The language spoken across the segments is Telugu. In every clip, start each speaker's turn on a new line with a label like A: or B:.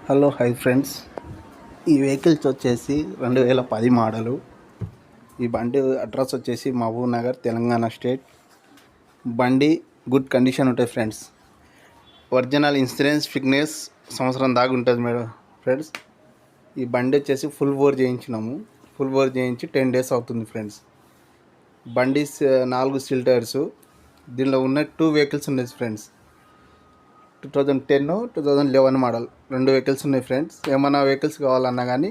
A: హలో హాయ్ ఫ్రెండ్స్, ఈ వెహికల్స్ వచ్చేసి 2010 మోడలు. ఈ బండి అడ్రస్ వచ్చేసి మహబూబ్ నగర్, తెలంగాణ స్టేట్. బండి గుడ్ కండిషన్ ఉంటుంది ఫ్రెండ్స్. ఒరిజినల్ ఇన్సూరెన్స్ ఫిట్నెస్ సంవత్సరం దాకా ఉంటుంది మేడం ఫ్రెండ్స్. ఈ బండి వచ్చేసి ఫుల్ బోర్ చేయించినాము. ఫుల్ బోర్ చేయించి 10 days అవుతుంది ఫ్రెండ్స్. బండి 4 స్టీల్ టైర్స్. దీనిలో ఉన్న 2 వెహికల్స్ ఉన్నాయి ఫ్రెండ్స్. 2010, 2011 మోడల్ 2 వెహికల్స్ ఉన్నాయి ఫ్రెండ్స్. ఏమైనా వెహికల్స్ కావాలన్నా కానీ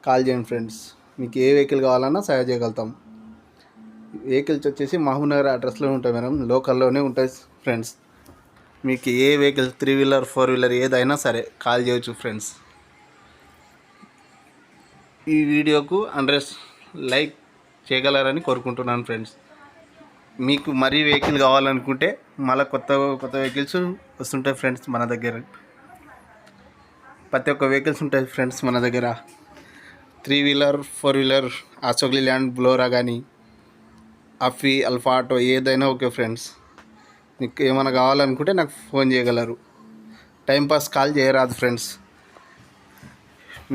A: కాల్ చేయండి ఫ్రెండ్స్. మీకు ఏ వెహికల్ కావాలన్నా సహాయం చేయగలుగుతాం. వెహికల్స్ వచ్చేసి మహబూబ్ నగర్ అడ్రస్లో ఉంటాయి మేడం, లోకల్లోనే ఉంటాయి ఫ్రెండ్స్. మీకు ఏ వెహికల్ 3 వీలర్ 4 వీలర్ ఏదైనా సరే కాల్ చేయొచ్చు ఫ్రెండ్స్. ఈ వీడియోకు 100 లైక్ చేయగలరని కోరుకుంటున్నాను ఫ్రెండ్స్. మీకు మరీ వెహికల్ కావాలనుకుంటే మళ్ళీ కొత్త వెహికల్స్ వస్తుంటాయి ఫ్రెండ్స్. మన దగ్గర ప్రతి ఒక్క వెహికల్స్ ఉంటాయి ఫ్రెండ్స్. మన దగ్గర 3 వీలర్ 4 వీలర్ అశోక్ లీలాండ్ బ్లోరా కానీ అఫీ అల్ఫా ఆటో ఏదైనా ఓకే ఫ్రెండ్స్. మీకు ఏమైనా కావాలనుకుంటే నాకు ఫోన్ చేయగలరు. టైంపాస్ కాల్ చేయరాదు ఫ్రెండ్స్.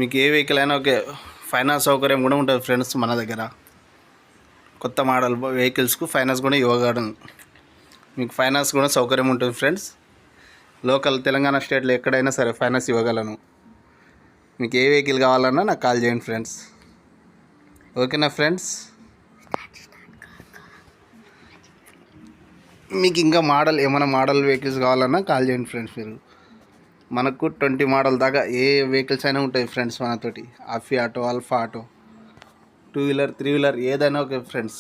A: మీకు ఏ వెహికల్ అయినా ఓకే. ఫైనాన్స్ సౌకర్యం కూడా ఉంటుంది ఫ్రెండ్స్. మన దగ్గర కొత్త మోడల్ వెహికల్స్కు ఫైనాన్స్ కూడా ఇవ్వగలను. మీకు ఫైనాన్స్ కూడా సౌకర్యం ఉంటుంది ఫ్రెండ్స్. లోకల్ తెలంగాణ స్టేట్లో ఎక్కడైనా సరే ఫైనాన్స్ ఇవ్వగలను. మీకు ఏ వెహికల్ కావాలన్నా నాకు కాల్ చేయండి ఫ్రెండ్స్. ఓకేనా ఫ్రెండ్స్? మీకు ఇంకా ఏమైనా మోడల్ వెహికల్స్ కావాలన్నా కాల్ చేయండి ఫ్రెండ్స్. మీరు మనకు 20 మోడల్ దాకా ఏ వెహికల్స్ అయినా ఉంటాయి ఫ్రెండ్స్ మనతోటి. అఫీ auto, Alfa auto, 2 wheeler 3 wheeler ఏదైనా ఓకే ఫ్రెండ్స్.